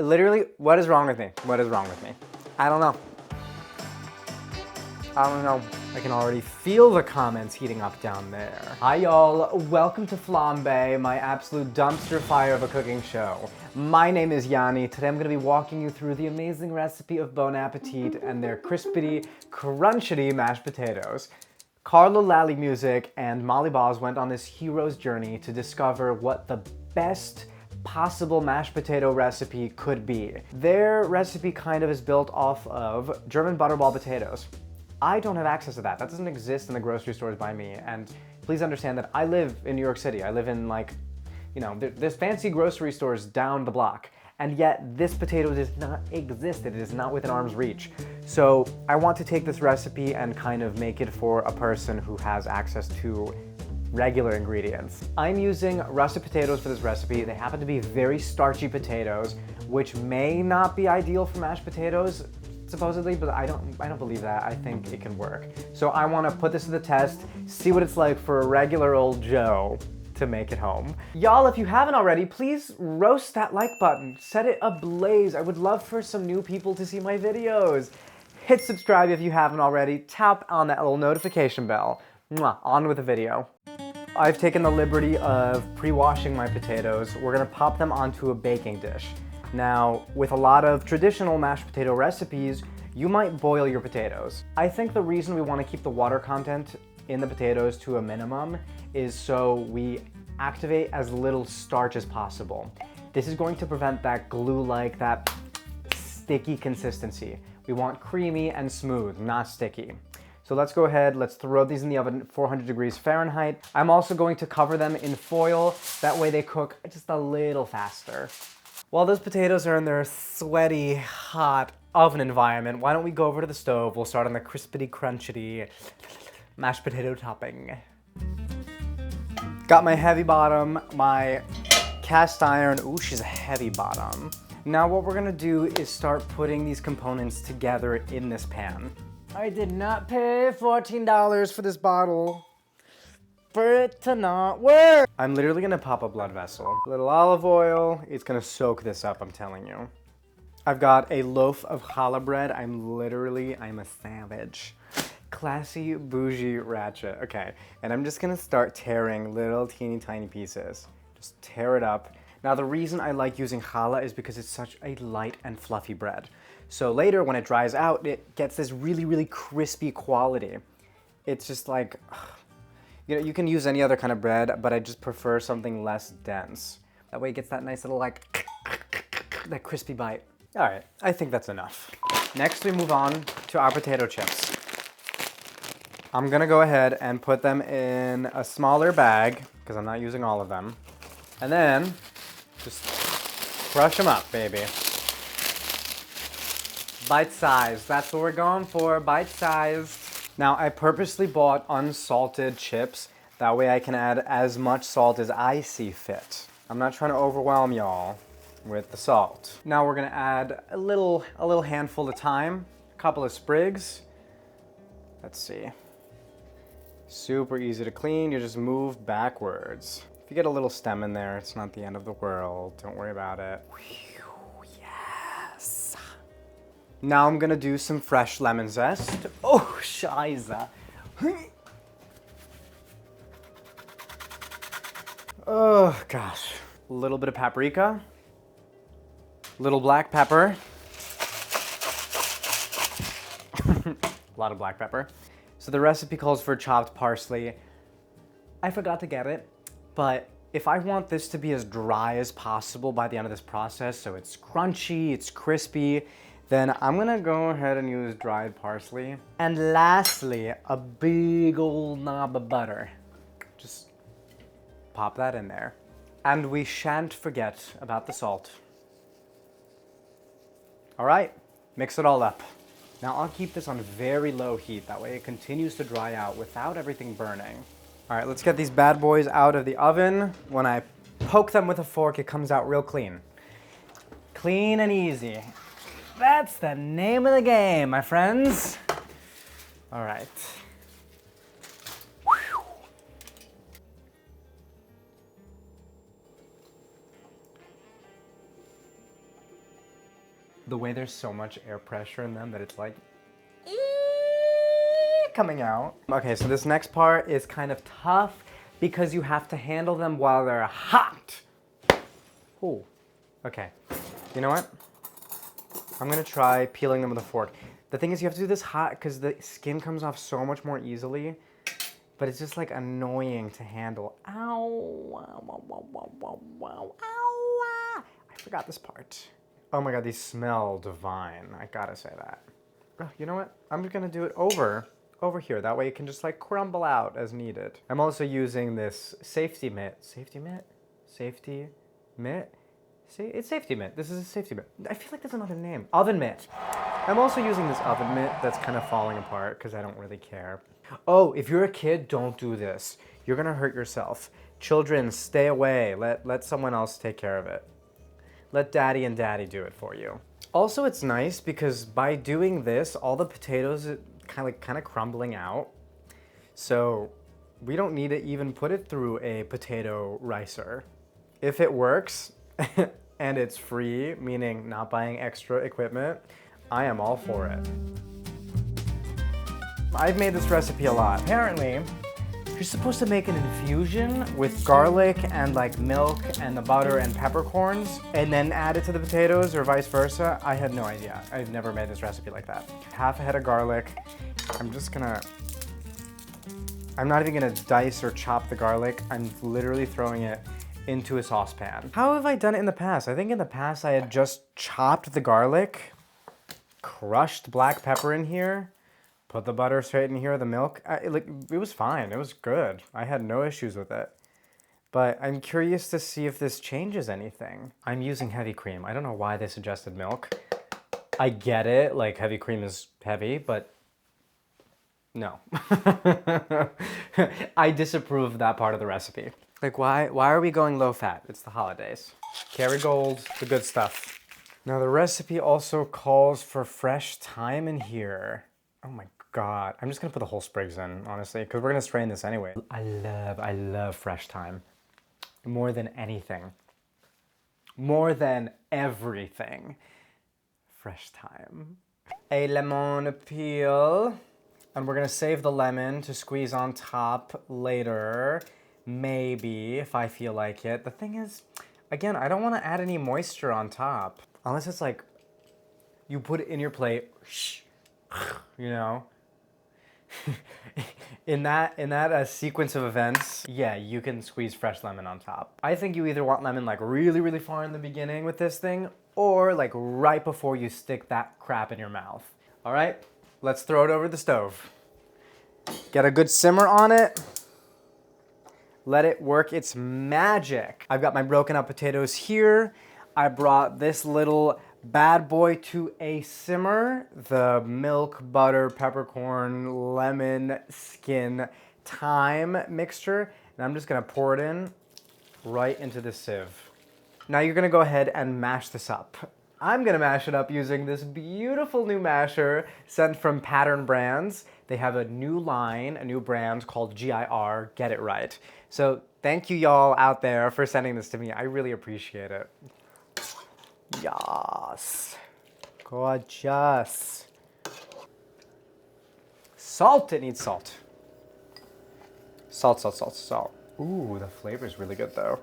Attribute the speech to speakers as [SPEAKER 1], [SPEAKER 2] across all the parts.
[SPEAKER 1] Literally, what is wrong with me? What is wrong with me? I don't know. I don't know. I can already feel the comments heating up down there. Hi y'all, welcome to Flambaé, my absolute dumpster fire of a cooking show. My name is Yanni. Today I'm gonna be walking you through the amazing recipe of Bon Appetit and their crispity, crunchity mashed potatoes. Carlo Lally Music and Molly Boz went on this hero's journey to discover what the best possible mashed potato recipe could be. Their recipe kind of is built off of German butterball potatoes. I don't have access to that. That doesn't exist in the grocery stores by me. And please understand that I live in New York City. I live in there's fancy grocery stores down the block. And yet this potato does not exist. It is not within arm's reach. So I want to take this recipe and kind of make it for a person who has access to regular ingredients. I'm using russet potatoes for this recipe. They happen to be very starchy potatoes, which may not be ideal for mashed potatoes, supposedly, but I don't believe that. I think it can work. So I want to put this to the test, see what it's like for a regular old Joe to make it home. Y'all, if you haven't already, please roast that like button. Set it ablaze. I would love for some new people to see my videos. Hit subscribe if you haven't already. Tap on that little notification bell. Mwah, on with the video. I've taken the liberty of pre-washing my potatoes. We're gonna pop them onto a baking dish. Now, with a lot of traditional mashed potato recipes, you might boil your potatoes. I think the reason we want to keep the water content in the potatoes to a minimum is so we activate as little starch as possible. This is going to prevent that glue-like, that sticky consistency. We want creamy and smooth, not sticky. So let's go ahead, let's throw these in the oven at 400 degrees Fahrenheit. I'm also going to cover them in foil, that way they cook just a little faster. While those potatoes are in their sweaty, hot oven environment, why don't we go over to the stove? We'll start on the crispity, crunchity mashed potato topping. Got my heavy bottom, my cast iron. Ooh, she's a heavy bottom. Now what we're gonna do is start putting these components together in this pan. I did not pay $14 for this bottle for it to not work. I'm literally gonna pop a blood vessel. A little olive oil, it's gonna soak this up, I'm telling you. I've got a loaf of challah bread. I'm a savage. Classy, bougie, ratchet. Okay, and I'm just gonna start tearing little teeny tiny pieces. Just tear it up. Now the reason I like using challah is because it's such a light and fluffy bread. So later when it dries out, it gets this really, really crispy quality. It's just like, you know, you can use any other kind of bread, but I just prefer something less dense. That way it gets that nice little like, that crispy bite. All right, I think that's enough. Next we move on to our potato chips. I'm gonna go ahead and put them in a smaller bag, because I'm not using all of them. And then, just crush them up, baby. Bite-sized, that's what we're going for, bite-sized. Now, I purposely bought unsalted chips. That way I can add as much salt as I see fit. I'm not trying to overwhelm y'all with the salt. Now we're gonna add a little handful at a time, a couple of sprigs. Let's see. Super easy to clean, you just move backwards. If you get a little stem in there, it's not the end of the world. Don't worry about it. Whew, yes. Now I'm gonna do some fresh lemon zest. Oh, scheiße. Oh, gosh. A little bit of paprika. Little black pepper. A lot of black pepper. So the recipe calls for chopped parsley. I forgot to get it, but if I want this to be as dry as possible by the end of this process, so it's crunchy, it's crispy, then I'm gonna go ahead and use dried parsley. And lastly, a big old knob of butter. Just pop that in there. And we shan't forget about the salt. All right, mix it all up. Now I'll keep this on very low heat, that way it continues to dry out without everything burning. All right, let's get these bad boys out of the oven. When I poke them with a fork, it comes out real clean. Clean and easy. That's the name of the game, my friends. All right. the way there's so much air pressure in them that it's like coming out. Okay, so this next part is kind of tough because you have to handle them while they're hot. Ooh, okay. You know what? I'm gonna try peeling them with a fork. The thing is you have to do this hot because the skin comes off so much more easily, but it's just like annoying to handle. Ow, ow, ow, ow, ow, ow, ow. I forgot this part. Oh my God, these smell divine. I gotta say that. Oh, you know what? I'm just gonna do it over here. That way it can just like crumble out as needed. I'm also using this safety mitt. Safety mitt? Safety mitt? See, it's safety mitt. This is a safety mitt. I feel like there's another name. Oven mitt. I'm also using this oven mitt that's kind of falling apart because I don't really care. Oh, if you're a kid, don't do this. You're gonna hurt yourself. Children, stay away. Let someone else take care of it. Let daddy and daddy do it for you. Also, it's nice because by doing this, all the potatoes are kind of crumbling out. So we don't need to even put it through a potato ricer. If it works and it's free, meaning not buying extra equipment, I am all for it. I've made this recipe a lot. Apparently, you're supposed to make an infusion with garlic and like milk and the butter and peppercorns and then add it to the potatoes or vice versa. I had no idea. I've never made this recipe like that. Half a head of garlic. I'm not even gonna dice or chop the garlic. I'm literally throwing it into a saucepan. How have I done it in the past? I think in the past I had just chopped the garlic, crushed black pepper in here, put the butter straight in here, the milk. It was fine, it was good. I had no issues with it. But I'm curious to see if this changes anything. I'm using heavy cream. I don't know why they suggested milk. I get it, like heavy cream is heavy, but no. I disapprove of that part of the recipe. Like why are we going low fat? It's the holidays. Kerrygold, the good stuff. Now the recipe also calls for fresh thyme in here. Oh my God. I'm just gonna put the whole sprigs in, honestly, because we're gonna strain this anyway. I love fresh thyme. More than anything. More than everything. Fresh thyme. A lemon peel. And we're gonna save the lemon to squeeze on top later. Maybe, if I feel like it. The thing is, again, I don't wanna add any moisture on top. Unless it's like, you put it in your plate, you know? in that sequence of events, yeah, you can squeeze fresh lemon on top. I think you either want lemon like really, really far in the beginning with this thing, or like right before you stick that crap in your mouth. All right, let's throw it over the stove. Get a good simmer on it. Let it work its magic. I've got my broken up potatoes here. I brought this little bad boy to a simmer. The milk, butter, peppercorn, lemon, skin, thyme mixture. And I'm just gonna pour it in right into the sieve. Now you're gonna go ahead and mash this up. I'm gonna mash it up using this beautiful new masher sent from Pattern Brands. They have a new line, a new brand called GIR, Get It Right. So thank you y'all out there for sending this to me. I really appreciate it. Yes, gorgeous. Salt, it needs salt. Salt, salt, salt, salt. Ooh, the flavor is really good though.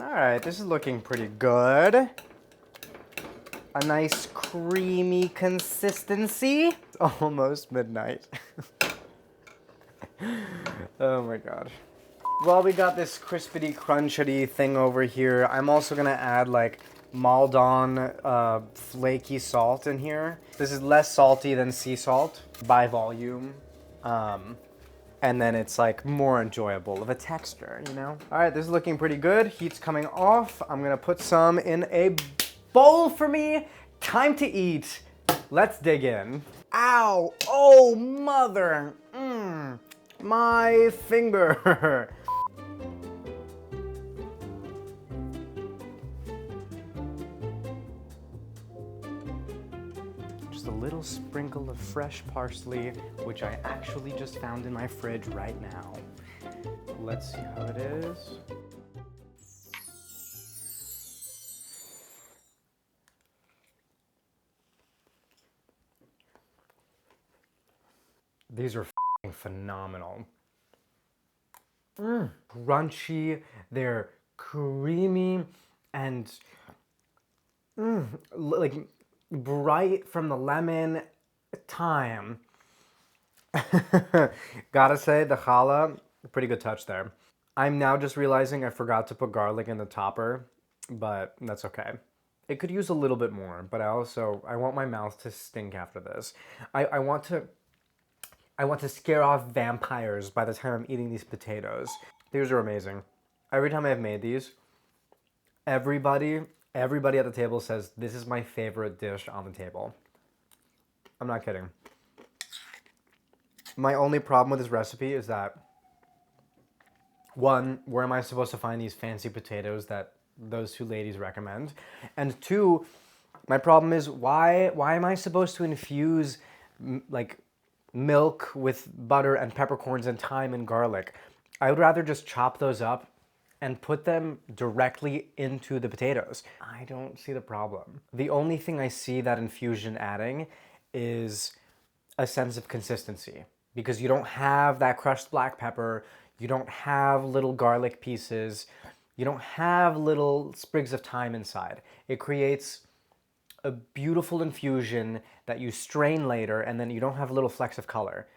[SPEAKER 1] All right, this is looking pretty good. A nice creamy consistency. It's almost midnight. Oh my God. Well, we got this crispity crunchity thing over here. I'm also gonna add like Maldon flaky salt in here. This is less salty than sea salt by volume. And then it's like more enjoyable of a texture, you know? All right, this is looking pretty good. Heat's coming off. I'm gonna put some in a bowl for me. Time to eat. Let's dig in. Ow, oh mother, my finger. Just a little sprinkle of fresh parsley, which I actually just found in my fridge right now. Let's see how it is. These are f***ing phenomenal. Crunchy, they're creamy, and like bright from the lemon, thyme. Gotta say, the challah, pretty good touch there. I'm now just realizing I forgot to put garlic in the topper, but that's okay. It could use a little bit more, but I want my mouth to stink after this. I want to scare off vampires by the time I'm eating these potatoes. These are amazing. Every time I've made these, everybody at the table says this is my favorite dish on the table. I'm not kidding. My only problem with this recipe is that, one, where am I supposed to find these fancy potatoes that those two ladies recommend? And two, my problem is why am I supposed to infuse like milk with butter and peppercorns and thyme and garlic? I would rather just chop those up and put them directly into the potatoes. I don't see the problem. The only thing I see that infusion adding is a sense of consistency, because you don't have that crushed black pepper, you don't have little garlic pieces, you don't have little sprigs of thyme inside. It creates a beautiful infusion that you strain later, and then you don't have little flecks of color.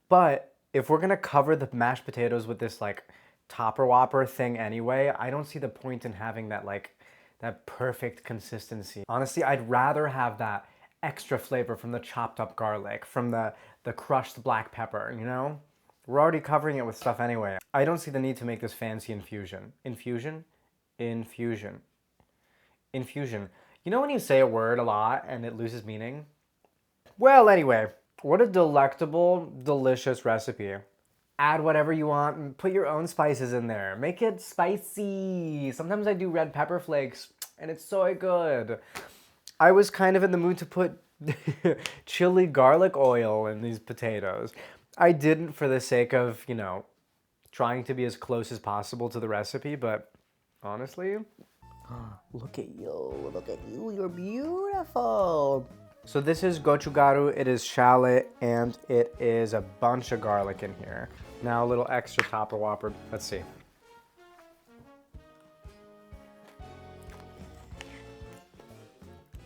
[SPEAKER 1] But if we're gonna cover the mashed potatoes with this like topper whopper thing anyway, I don't see the point in having that perfect consistency. Honestly, I'd rather have that extra flavor from the chopped up garlic, from the crushed black pepper, you know? We're already covering it with stuff anyway. I don't see the need to make this fancy infusion. Infusion? Infusion. Infusion. You know when you say a word a lot and it loses meaning? Well, anyway, what a delectable, delicious recipe. Add whatever you want and put your own spices in there. Make it spicy. Sometimes I do red pepper flakes and it's so good. I was kind of in the mood to put chili garlic oil in these potatoes. I didn't for the sake of, you know, trying to be as close as possible to the recipe, but honestly, look at you, you're beautiful. So this is gochugaru, it is shallot, and it is a bunch of garlic in here. Now a little extra topper whopper, let's see.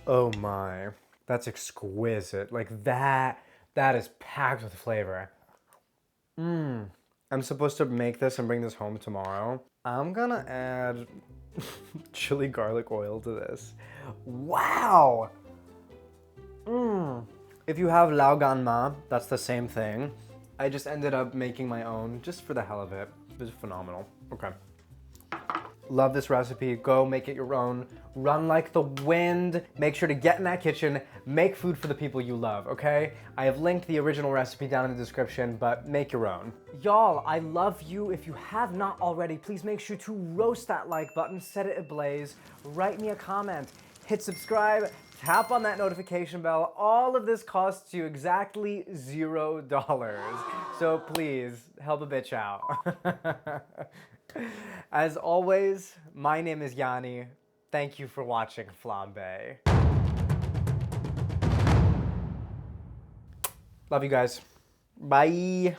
[SPEAKER 1] Oh my, that's exquisite. Like that is packed with flavor. I'm supposed to make this and bring this home tomorrow. I'm gonna add chili garlic oil to this. Wow! If you have lao gan ma, that's the same thing. I just ended up making my own just for the hell of it. It was phenomenal. Okay. Love this recipe. Go make it your own. Run like the wind. Make sure to get in that kitchen. Make food for the people you love, okay? I have linked the original recipe down in the description, but make your own. Y'all, I love you. If you have not already, please make sure to roast that like button, set it ablaze, write me a comment, hit subscribe, tap on that notification bell. All of this costs you exactly $0. So please, help a bitch out. As always, my name is Yanni. Thank you for watching Flambaé. Love you guys. Bye.